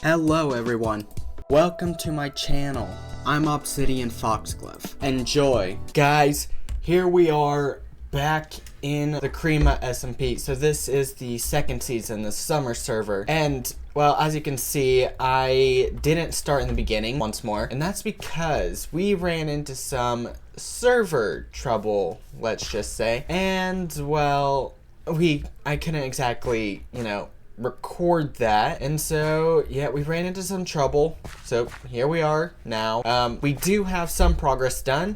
Hello everyone, welcome to my channel. I'm Obsidian Foxglove. Enjoy. Guys, here we are back in the Chrima SMP. So this is the second season, the summer server. And well, as you can see, I didn't start in the beginning once more. And that's because we ran into some server trouble, let's just say. And well, I couldn't exactly, record that, and so yeah, we ran into some trouble, so here we are now. We do have some progress done.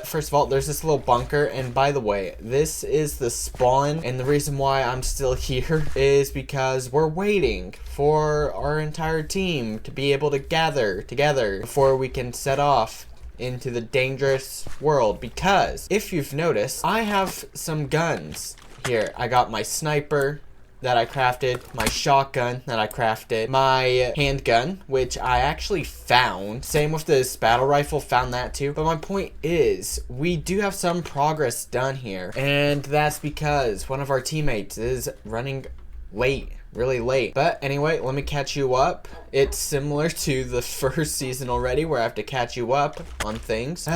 First of all, there's this little bunker, and by the way, this is the spawn, and the reason why I'm still here is because we're waiting for our entire team to be able to gather together before we can set off into the dangerous world. Because if you've noticed, I have some guns here. I got my sniper that I crafted, my shotgun that I crafted, my handgun, which I actually found. Same with this battle rifle, found that too. But my point is, we do have some progress done here, and that's because one of our teammates is running late, really late. But anyway, let me catch you up. It's similar to the first season already, where I have to catch you up on things.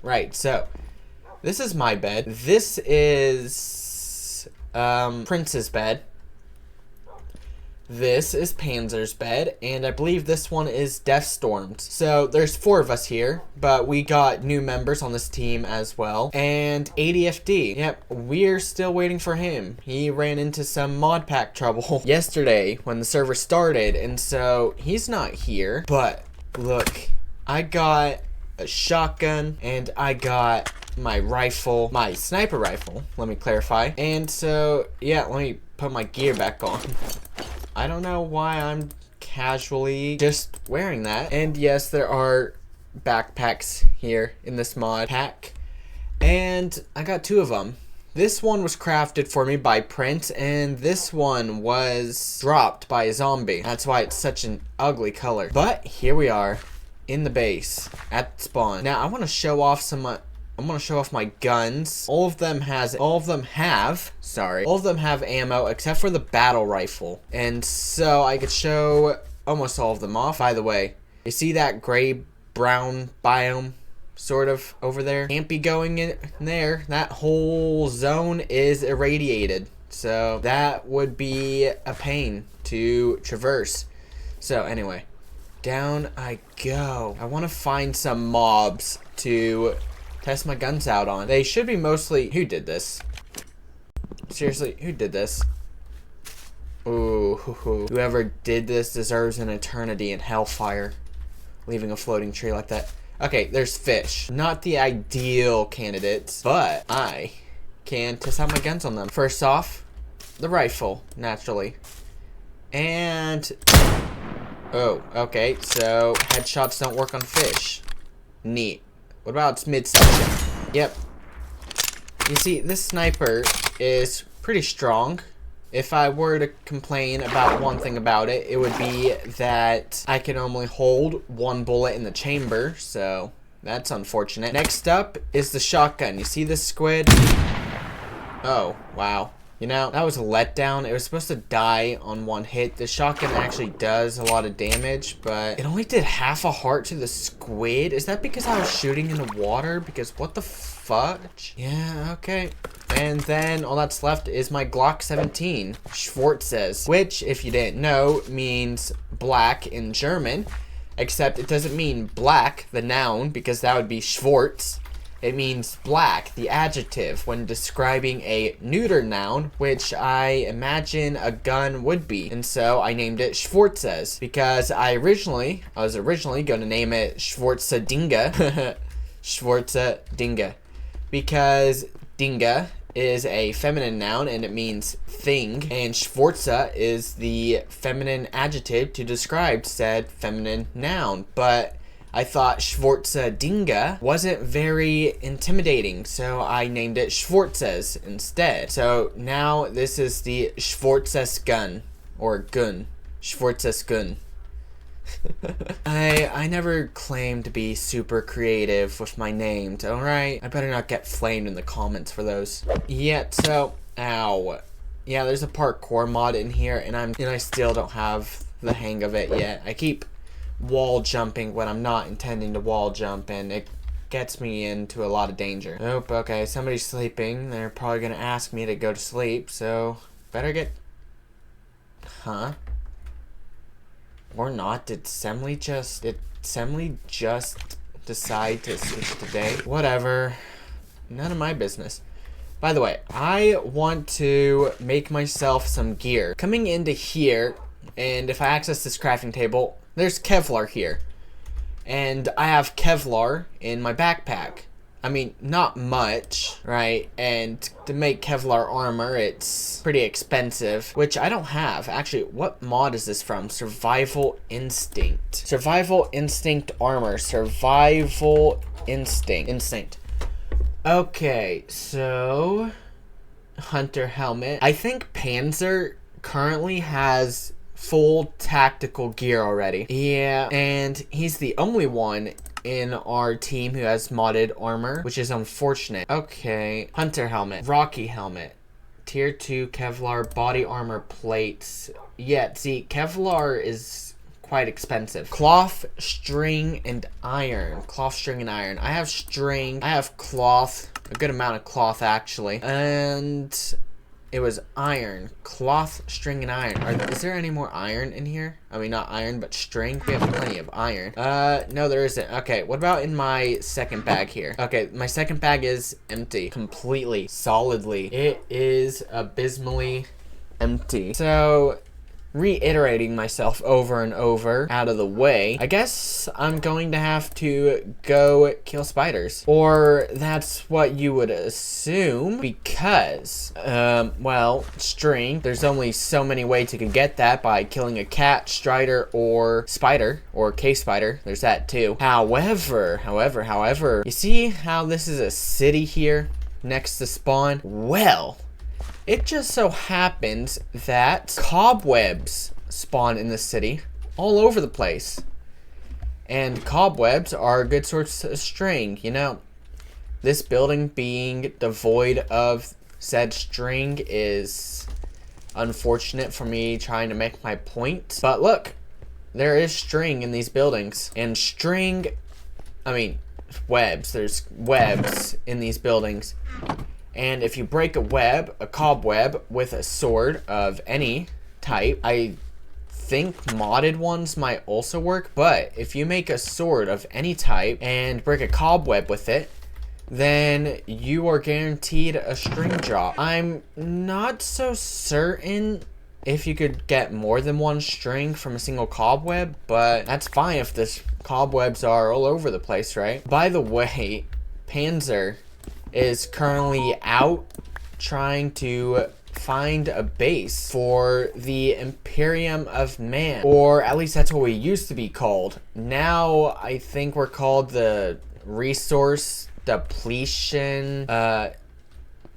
Right, so this is my bed. This is Prince's bed. This is Panzer's bed, and I believe this one is Deathstorm's. So there's 4 of us here, but we got new members on this team as well. And ADFD, yep, we're still waiting for him. He ran into some mod pack trouble yesterday when the server started, and so he's not here. But look, I got a shotgun, and I got my rifle, my sniper rifle, let me clarify. And so yeah, let me put my gear back on. I don't know why I'm casually just wearing that. And yes, there are backpacks here in this mod pack, and I got 2 of them. This one was crafted for me by Prince, and this one was dropped by a zombie. That's why it's such an ugly color. But here we are in the base at spawn. Now I want to show off I'm gonna show off my guns. All of them have ammo except for the battle rifle. And so I could show almost all of them off. By the way, you see that gray brown biome sort of over there? Can't be going in there. That whole zone is irradiated. So that would be a pain to traverse. So anyway, down I go. I want to find some mobs to test my guns out on. They should be mostly... Who did this? Seriously, who did this? Ooh, whoever did this deserves an eternity in hellfire, leaving a floating tree like that. Okay, there's fish. Not the ideal candidates, but I can test out my guns on them. First off, the rifle, naturally. And... oh, okay, so headshots don't work on fish. Neat. What about its midsection? Yep. You see, this sniper is pretty strong. If I were to complain about one thing about it, it would be that I can only hold 1 bullet in the chamber, so that's unfortunate. Next up is the shotgun. You see this squid? Oh, wow. You know, that was a letdown. It was supposed to die on 1 hit. The shotgun actually does a lot of damage, but it only did half a heart to the squid. Is that because I was shooting in the water? Because what the fudge? Yeah, okay. And then all that's left is my Glock 17, Schwarzes, which, if you didn't know, means black in German, except it doesn't mean black, the noun, because that would be Schwarz. It means black, the adjective, when describing a neuter noun, which I imagine a gun would be. And so I named it Schwarzes, because I was originally going to name it Schwarzedinga. Schwarzedinga. Because dinga is a feminine noun and it means thing, and Schwarze is the feminine adjective to describe said feminine noun. But I thought Schwarzedinga wasn't very intimidating, so I named it Schwarzes instead. So now this is the Schwarzes gun, or gun. Schwarzes gun. I never claimed to be super creative with my names, alright? I better not get flamed in the comments for those. Yeah, so, ow. Yeah, there's a parkour mod in here, and I still don't have the hang of it yet. I keep wall jumping when I'm not intending to wall jump, and it gets me into a lot of danger. Nope, okay, somebody's sleeping. They're probably gonna ask me to go to sleep, so better get... Huh? Or not. Did Semly just decide to switch today? Whatever. None of my business. By the way, I want to make myself some gear. Coming into here, and if I access this crafting table, there's Kevlar here. And I have Kevlar in my backpack. I mean, not much, right? And to make Kevlar armor, it's pretty expensive, which I don't have. Actually, what mod is this from? Survival Instinct. Survival Instinct armor. Survival Instinct. Okay, so Hunter helmet. I think Panzer currently has full tactical gear already. Yeah, and he's the only one in our team who has modded armor, which is unfortunate. Okay, Hunter helmet, Rocky helmet, tier 2 Kevlar body armor plates. Yeah, see, Kevlar is quite expensive. Cloth, string, and iron. Cloth, string, and iron. I have string, I have cloth, a good amount of cloth actually, and it was iron, cloth, string, and iron. Is there any more iron in here? I mean, not iron, but string. We have plenty of iron. No, there isn't. Okay, what about in my second bag here? Okay, my second bag is empty. Completely, solidly. It is abysmally empty. So, reiterating myself over and over out of the way, I guess I'm going to have to go kill spiders. Or that's what you would assume, because, well, string, there's only so many ways you can get that by killing a cat, strider, or spider, or cave spider. There's that too. However, you see how this is a city here next to spawn? Well, it just so happens that cobwebs spawn in the city all over the place. And cobwebs are a good source of string, you know. This building being devoid of said string is unfortunate for me trying to make my point. But look, there is string in these buildings. And string, I mean, webs. There's webs in these buildings. And if you break a cobweb with a sword of any type, I think modded ones might also work, but if you make a sword of any type and break a cobweb with it, then you are guaranteed a string drop. I'm not so certain if you could get more than one string from a single cobweb, but that's fine if the cobwebs are all over the place, right? By the way, Panzer is currently out trying to find a base for the Imperium of Man, or at least that's what we used to be called. Now I think we're called the Resource Depletion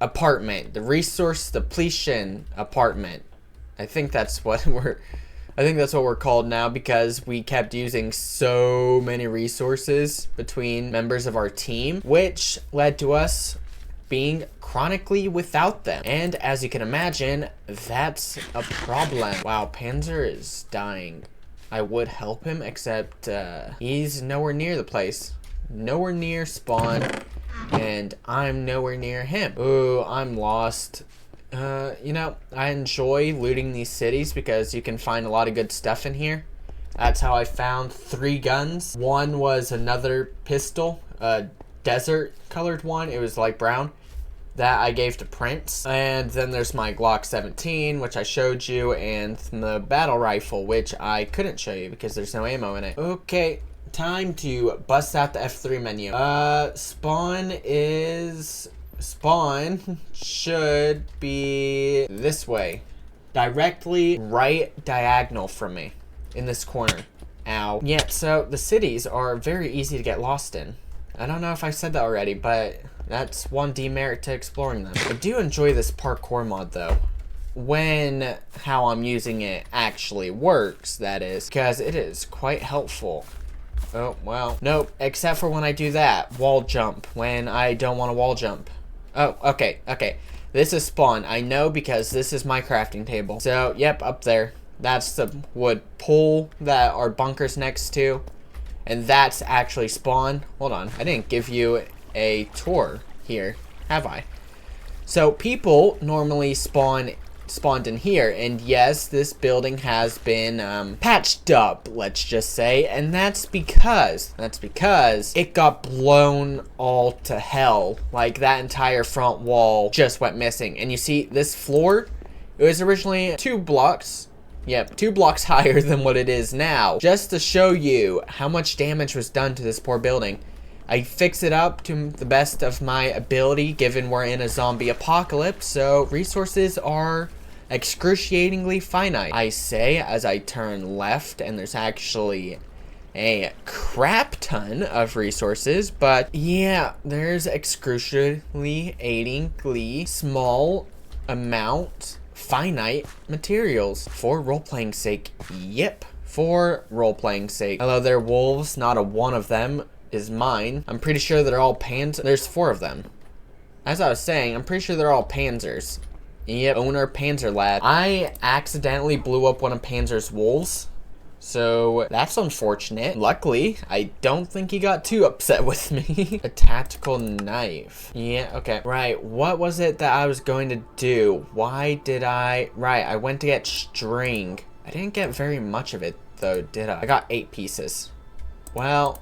Apartment. The Resource Depletion Apartment. I think that's what we're called now, because we kept using so many resources between members of our team, which led to us being chronically without them. And as you can imagine, that's a problem. Wow, Panzer is dying. I would help him, except he's nowhere near the place. Nowhere near spawn, and I'm nowhere near him. Ooh, I'm lost. You know, I enjoy looting these cities because you can find a lot of good stuff in here. That's how I found 3 guns. One was another pistol, a desert colored one. It was light brown. That I gave to Prince. And then there's my Glock 17, which I showed you, and the battle rifle, which I couldn't show you because there's no ammo in it. Okay, time to bust out the F3 menu. Spawn should be this way. Directly right diagonal from me in this corner. Ow. Yeah, so the cities are very easy to get lost in. I don't know if I said that already, but that's one demerit to exploring them. I do enjoy this parkour mod though. When how I'm using it actually works, that is, because it is quite helpful. Oh, well, nope, except for when I do that wall jump, when I don't want to wall jump. Oh, okay. This is spawn. I know because this is my crafting table. So, yep, up there. That's the wood pool that our bunker's next to. And that's actually spawn. Hold on, I didn't give you a tour here, have I? So people normally spawned in here, and yes, this building has been patched up, let's just say, and that's because it got blown all to hell. Like, that entire front wall just went missing. And you see this floor, it was originally 2 blocks. Yep, 2 blocks higher than what it is now. Just to show you how much damage was done to this poor building. I fix it up to the best of my ability, given we're in a zombie apocalypse, so resources are excruciatingly finite, I say, as I turn left, and there's actually a crap ton of resources, but yeah, there's excruciatingly small amount finite materials for role-playing sake. Yep, for role-playing sake. Hello there, wolves. Not a one of them is mine. I'm pretty sure they're all there's 4 of them. As I was saying, I'm pretty sure they're all panzers. Yep, owner Panzer Lad. I accidentally blew up one of Panzer's wolves, so that's unfortunate. Luckily, I don't think he got too upset with me. A tactical knife. Yeah, okay. Right, what was it that I was going to do? Right, I went to get string. I didn't get very much of it though, did I? I got 8 pieces. Well,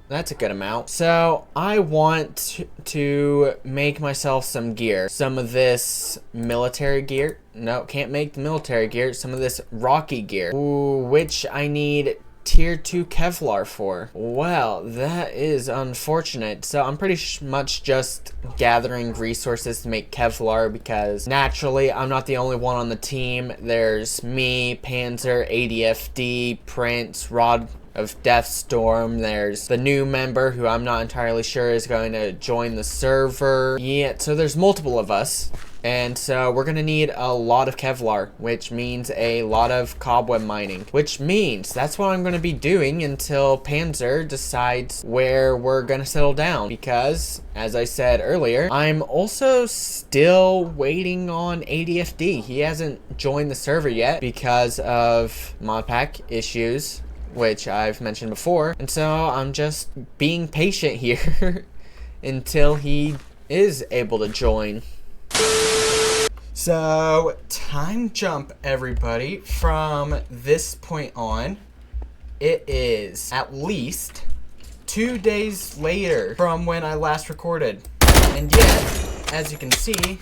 that's a good amount. So I want to make myself some gear. Some of this military gear. No, can't make the military gear. Some of this rocky gear. Ooh, which I need tier 2 Kevlar for. Well, that is unfortunate. So I'm pretty much just gathering resources to make Kevlar, because naturally I'm not the only one on the team. There's me, Panzer, ADFD, Prince, Rod of Deathstorm. There's the new member who I'm not entirely sure is going to join the server. Yeah, so there's multiple of us. And so we're gonna need a lot of Kevlar, which means a lot of cobweb mining, which means that's what I'm gonna be doing until Panzer decides where we're gonna settle down. Because, as I said earlier, I'm also still waiting on ADFD. He hasn't joined the server yet because of modpack issues, which I've mentioned before. And so I'm just being patient here until he is able to join. So, time jump, everybody. From this point on, it is at least 2 days later from when I last recorded. And yet, as you can see,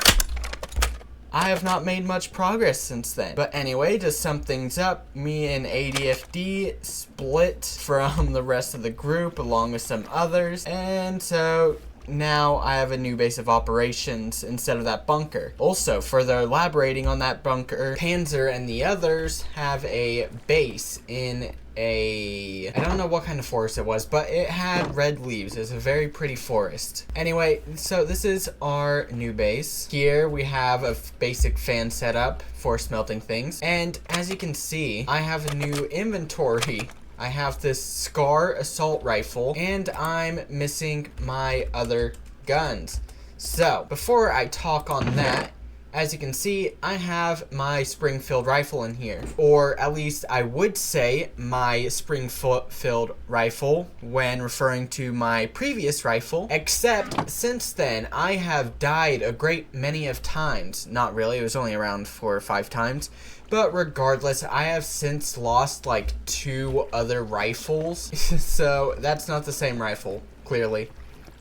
I have not made much progress since then. But anyway, to sum things up, me and ADFD split from the rest of the group along with some others. And so now I have a new base of operations instead of that bunker. Also, further elaborating on that bunker, Panzer and the others have a base in I don't know what kind of forest it was, but it had red leaves. It was a very pretty forest. Anyway, so this is our new base. Here we have a basic fan setup for smelting things. And as you can see, I have a new inventory. I have this Scar assault rifle, and I'm missing my other guns. So, before I talk on that, as you can see, I have my spring-filled rifle in here. Or at least I would say my spring-filled rifle when referring to my previous rifle. Except, since then, I have died a great many of times. Not really, it was only around 4 or 5 times. But regardless, I have since lost like 2 other rifles. So that's not the same rifle, clearly.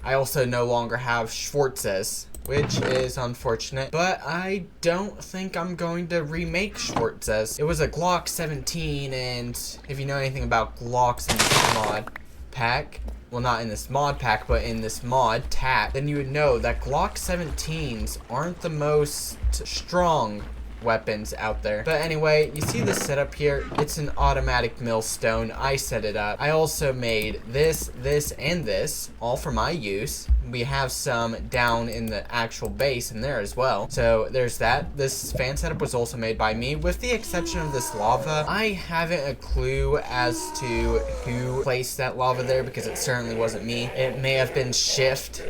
I also no longer have Schwarzes, which is unfortunate. But I don't think I'm going to remake Schwarzes. It was a Glock 17, and if you know anything about Glocks in this mod pack, well, not in this mod pack, but in this mod TAC, then you would know that Glock 17s aren't the most strong weapons out there. But anyway, you see the setup here? It's an automatic millstone. I set it up. I also made this, and this, all for my use. We have some down in the actual base in there as well. So there's that. This fan setup was also made by me, with the exception of this lava. I haven't a clue as to who placed that lava there, because it certainly wasn't me. It may have been Shift.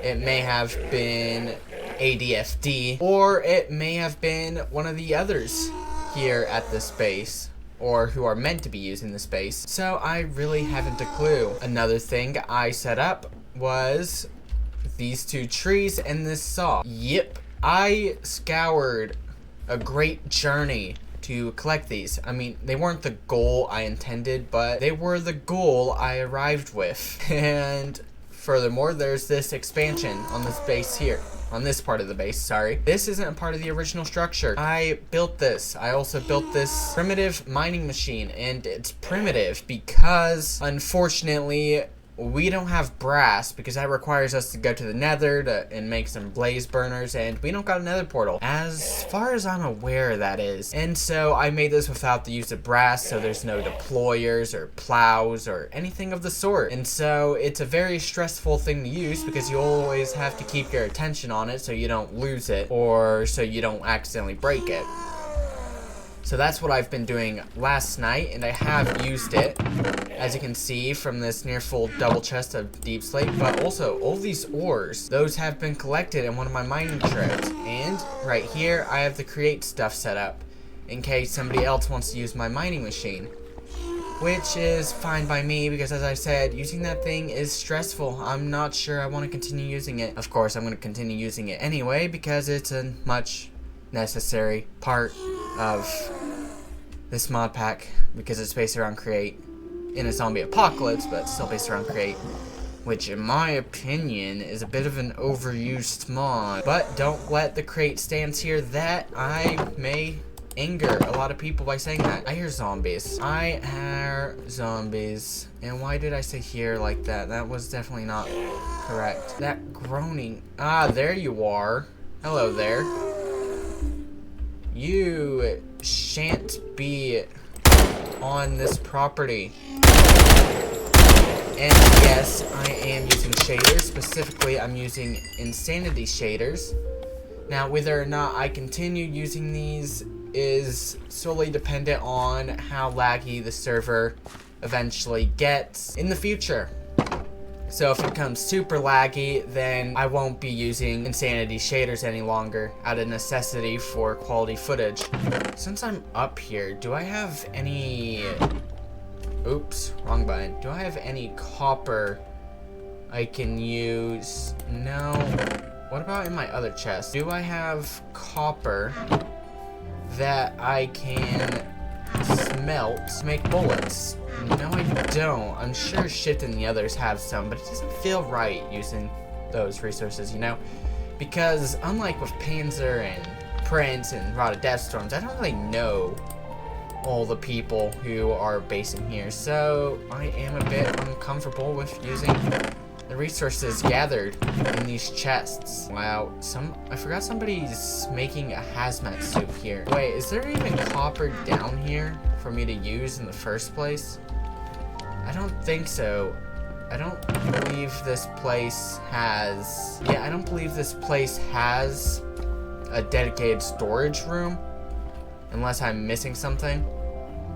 It may have been ADFD, or it may have been one of the others here at this base, or who are meant to be using the space. So I really haven't a clue. Another thing I set up was these 2 trees and this saw. Yep, I scoured a great journey to collect these. I mean, they weren't the goal I intended, but they were the goal I arrived with. And furthermore, there's this expansion on this base here. On this part of the base, sorry. This isn't a part of the original structure. I built this. I also built this primitive mining machine, and it's primitive because, unfortunately, we don't have brass, because that requires us to go to the nether and make some blaze burners, and we don't got a nether portal, as far as I'm aware, that is. And so I made this without the use of brass, so there's no deployers or plows or anything of the sort. And so it's a very stressful thing to use, because you always have to keep your attention on it so you don't lose it, or so you don't accidentally break it. So that's what I've been doing last night, and I have used it, as you can see from this near full double chest of deep slate. But also, all these ores, those have been collected in one of my mining trips. And right here, I have the create stuff set up, in case somebody else wants to use my mining machine. Which is fine by me, because as I said, using that thing is stressful. I'm not sure I want to continue using it. Of course, I'm going to continue using it anyway, because it's a much necessary part of this mod pack, because it's based around create in a zombie apocalypse, but still based around create, which in my opinion is a bit of an overused mod. But don't let the create stance here that I may anger a lot of people by saying that. I hear zombies. I hear zombies. And why did I say here like that? That was definitely not correct. That groaning. Ah, there you are. Hello there. You shan't be on this property. And yes, I am using shaders. Specifically, I'm using insanity shaders. Now, whether or not I continue using these is solely dependent on how laggy the server eventually gets in the future. So if it becomes super laggy, then I won't be using insanity shaders any longer, out of necessity for quality footage. Since I'm up here, do I have any... Oops, wrong button. Do I have any copper I can use? No. What about in my other chest? Do I have copper that I can smelt to make bullets? No, I don't. I'm sure Shift and the others have some, but it doesn't feel right using those resources, you know? Because unlike with Panzer and Prince and Rod of Deathstorms, I don't really know all the people who are basing here, so I am a bit uncomfortable with using the resources gathered in these chests. Wow, I forgot somebody's making a hazmat suit here. Wait, is there even copper down here for me to use in the first place? I don't think so. I don't believe this place has... Yeah, I don't believe this place has a dedicated storage room, unless I'm missing something.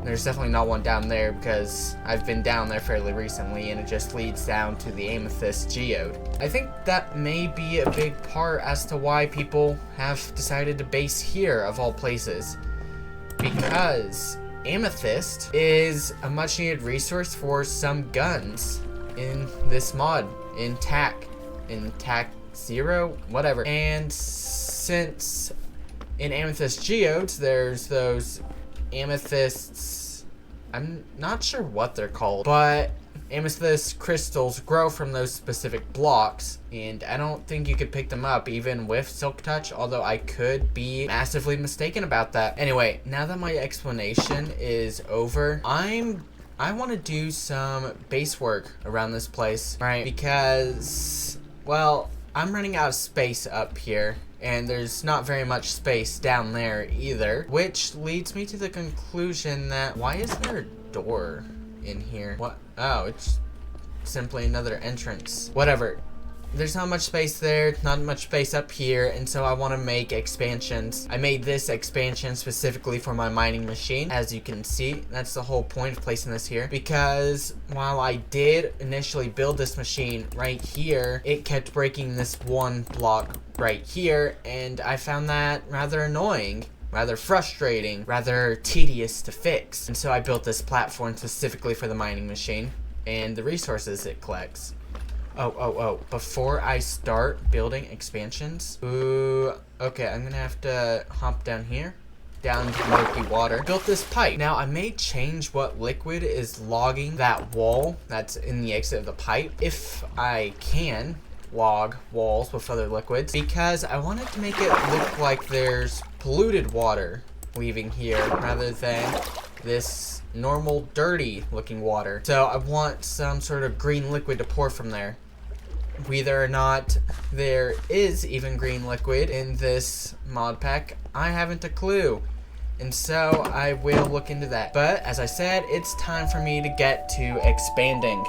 There's definitely not one down there, because I've been down there fairly recently, and it just leads down to the Amethyst Geode. I think that may be a big part as to why people have decided to base here, of all places. Because Amethyst is a much needed resource for some guns in this mod, in TAC 0, whatever. And since in Amethyst Geodes, there's those amethysts, I'm not sure what they're called, but amethyst crystals grow from those specific blocks, and I don't think you could pick them up even with Silk Touch, although I could be massively mistaken about that. Anyway, now that my explanation is over, I want to do some base work around this place, right? Because, well, I'm running out of space up here, and there's not very much space down there either, which leads me to the conclusion that, why is there a door in here? What? Oh, it's simply another entrance. Whatever. There's not much space there, not much space up here, and so I want to make expansions. I made this expansion specifically for my mining machine, as you can see. That's the whole point of placing this here, because while I did initially build this machine right here, it kept breaking this one block right here, and I found that rather annoying. rather frustrating, rather tedious to fix. And so I built this platform specifically for the mining machine and the resources it collects. Oh, before I start building expansions, okay, I'm gonna have to hop down here, down to murky water. Built this pipe. Now, I may change what liquid is logging that wall that's in the exit of the pipe, if I can log walls with other liquids, because I wanted to make it look like there's polluted water leaving here, rather than this normal dirty looking water. So I want some sort of green liquid to pour from there. Whether or not there is even green liquid in this mod pack, I haven't a clue. And so I will look into that. But as I said, it's time for me to get to expanding.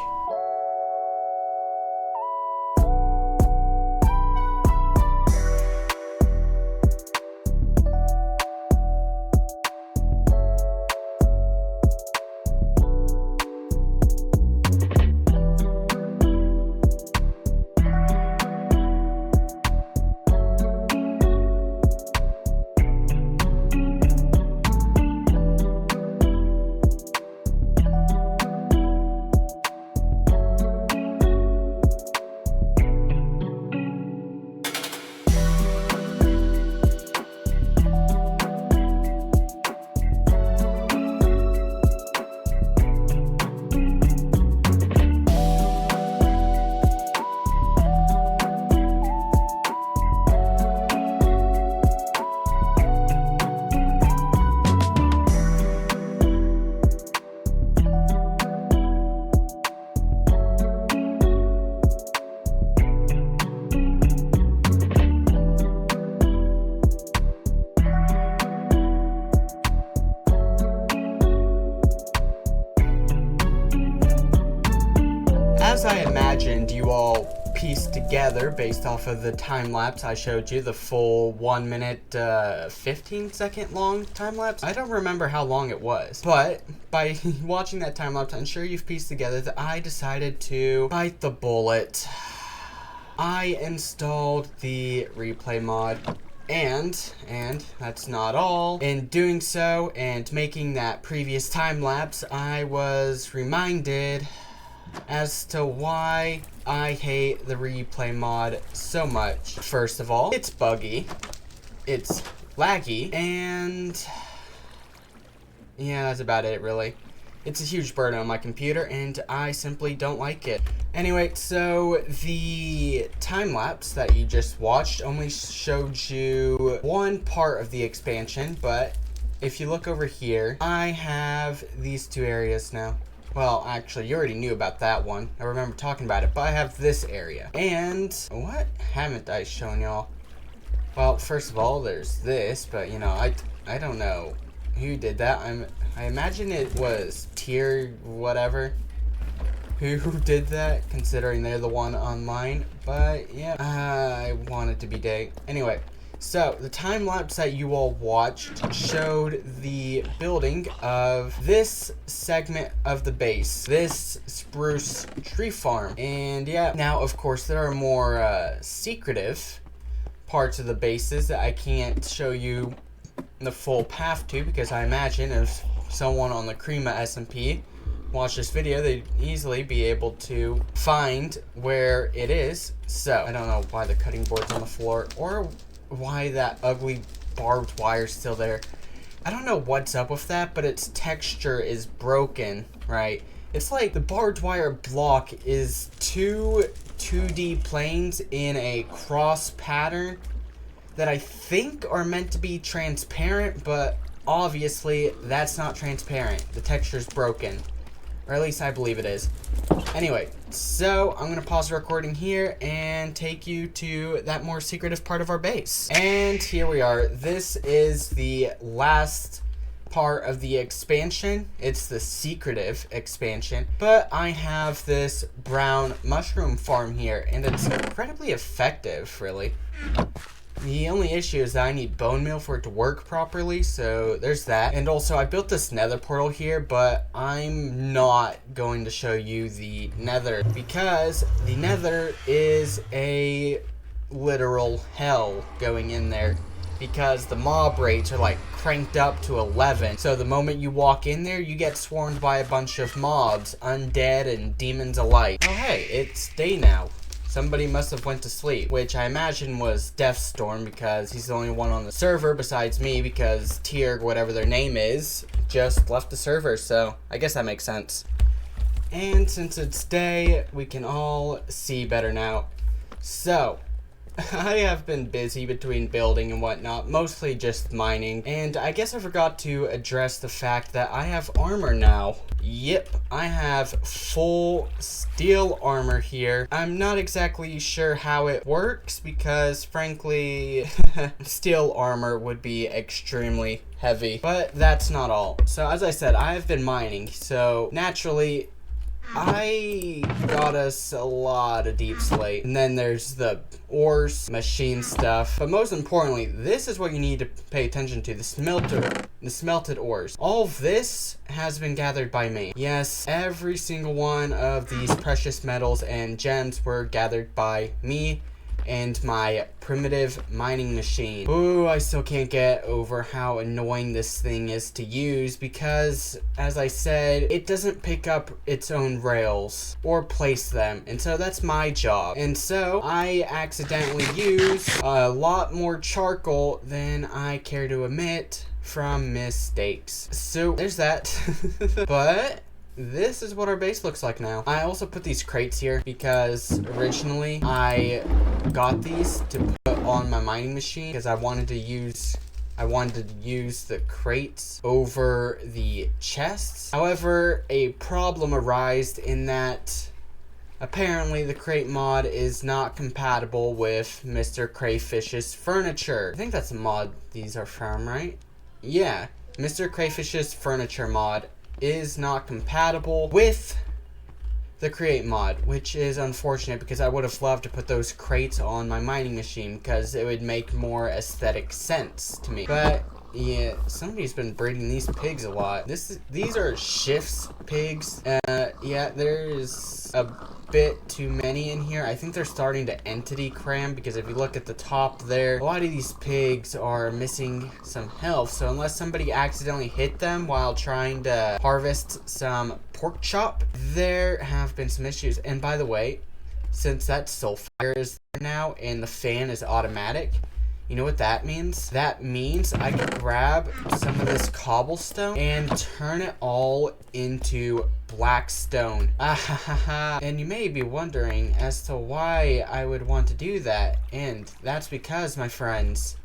As I imagined, you all pieced together based off of the time lapse I showed you, the full 1 minute 15 second long time lapse. I don't remember how long it was, but by watching that time lapse, I'm sure you've pieced together that I decided to bite the bullet. I installed the replay mod. And that's not all. In doing so and making that previous time lapse, I was reminded as to why I hate the replay mod so much. First of all, it's buggy, it's laggy, and yeah, that's about it really. It's a huge burden on my computer and I simply don't like it. Anyway, so the time lapse that you just watched only showed you one part of the expansion, but if you look over here, I have these two areas now. Well, actually, you already knew about that one. I remember talking about it, but I have this area. And what haven't I shown y'all? Well, first of all, there's this, but you know, I don't know who did that. I imagine it was tier whatever who did that, considering they're the one on mine. But yeah, I want it to be day. Anyway. So, the time lapse that you all watched showed the building of this segment of the base, this spruce tree farm. And yeah, now of course there are more secretive parts of the bases that I can't show you the full path to, because I imagine if someone on the Chrima SMP watched this video, they'd easily be able to find where it is. So, I don't know why the cutting board's on the floor, or why that ugly barbed wire is still there. I don't know what's up with that, but its texture is broken, right? It's like the barbed wire block is two 2D planes in a cross pattern that I think are meant to be transparent, but obviously that's not transparent. The texture's broken, or at least I believe it is. Anyway, so I'm gonna pause the recording here and take you to that more secretive part of our base. And here we are. This is the last part of the expansion. It's the secretive expansion, but I have this brown mushroom farm here, and it's incredibly effective, really. The only issue is that I need bone meal for it to work properly, so there's that. And also, I built this nether portal here, but I'm not going to show you the nether, because the nether is a literal hell going in there. because the mob rates are like cranked up to 11. So the moment you walk in there, you get swarmed by a bunch of mobs, undead and demons alike. Oh hey, it's day now. Somebody must have went to sleep, which I imagine was Deathstorm because he's the only one on the server besides me because Tierg, whatever their name is, just left the server, so I guess that makes sense. And since it's day, we can all see better now. So, I have been busy between building and whatnot, mostly just mining, and I guess I forgot to address the fact that I have armor now. Yep, I have full steel armor here. I'm not exactly sure how it works because, frankly, steel armor would be extremely heavy, but that's not all. So as I said, I've been mining, so naturally, I got us a lot of deep slate. And then there's the ores, machine stuff. But most importantly, this is what you need to pay attention to. The smelted ores. All of this has been gathered by me. Yes, every single one of these precious metals and gems were gathered by me and my primitive mining machine. Ooh, I still can't get over how annoying this thing is to use because, as I said, it doesn't pick up its own rails or place them, and so that's my job. And so I accidentally use a lot more charcoal than I care to admit from mistakes. So there's that. But this is what our base looks like now. I also put these crates here because originally I got these to put on my mining machine because I wanted to use the crates over the chests. However, a problem arose in that apparently the crate mod is not compatible with Mr. Crayfish's furniture. I think that's a mod these are from, right? Yeah, Mr. Crayfish's furniture mod is not compatible with the create mod, which is unfortunate because I would have loved to put those crates on my mining machine because it would make more aesthetic sense to me. But yeah, somebody's been breeding these pigs a lot. These are Shift's pigs. Yeah, there's a bit too many in here. I think they're starting to entity cram because if you look at the top there, a lot of these pigs are missing some health. So unless somebody accidentally hit them while trying to harvest some pork chop, there have been some issues. And by the way, since that sulfur is there now and the fan is automatic, you know what that means? That means I can grab some of this cobblestone and turn it all into black stone. And you may be wondering as to why I would want to do that. And that's because, my friends,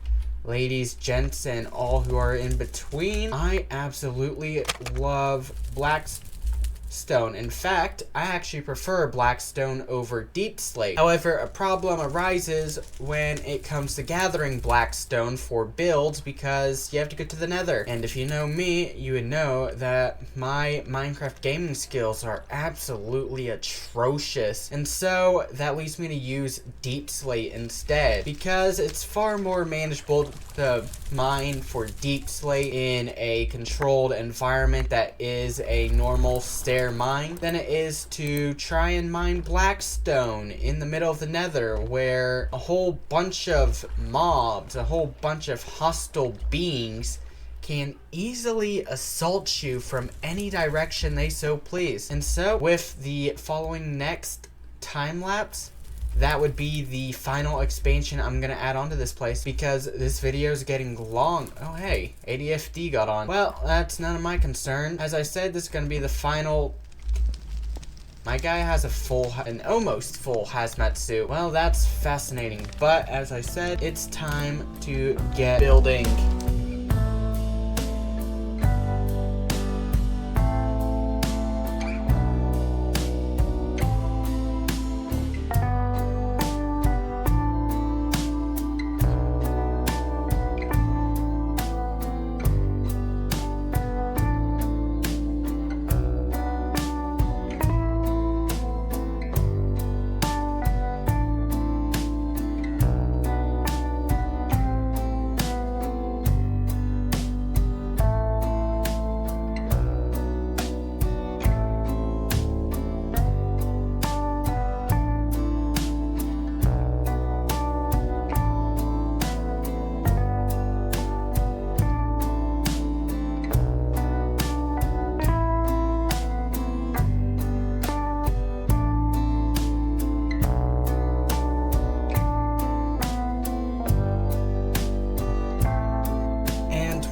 ladies, gents, and all who are in between, I absolutely love black stone. In fact, I actually prefer black stone over deep slate. However, a problem arises when it comes to gathering black stone for builds because you have to go to the nether. And if you know me, you would know that my Minecraft gaming skills are absolutely atrocious. And so that leads me to use deep slate instead because it's far more manageable to mine for deep slate in a controlled environment that is a normal stair mine than it is to try and mine blackstone in the middle of the nether where a whole bunch of mobs, a whole bunch of hostile beings can easily assault you from any direction they so please. And so with the following next time lapse, that would be the final expansion I'm gonna add onto this place because this video is getting long. Oh hey, ADFD got on. Well, that's none of my concern. As I said, this is gonna be the final. My guy has an almost full hazmat suit. Well, that's fascinating. But as I said, it's time to get building.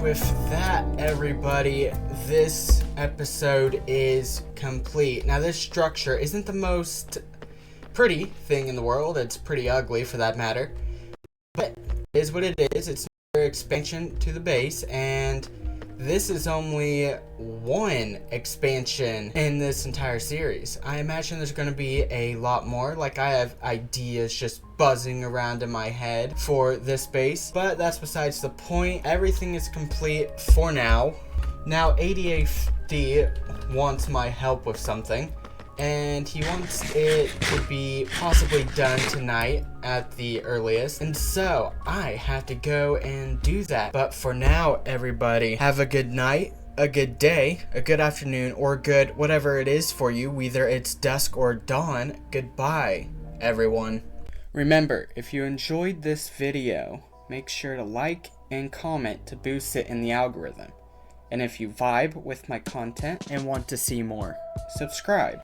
with that, everybody, this episode is complete. Now, this structure isn't the most pretty thing in the world. It's pretty ugly, for that matter. But it is what it is. It's another expansion to the base, and this is only one expansion in this entire series. I imagine there's going to be a lot more. Like, I have ideas just buzzing around in my head for this base, but that's besides the point. Everything is complete for now. Now, ADFD wants my help with something, and he wants it to be possibly done tonight at the earliest, and so I have to go and do that. But for now, everybody, have a good night, a good day, a good afternoon, or good whatever it is for you, whether it's dusk or dawn. Goodbye, everyone. Remember, if you enjoyed this video, make sure to like and comment to boost it in the algorithm. And if you vibe with my content and want to see more, subscribe.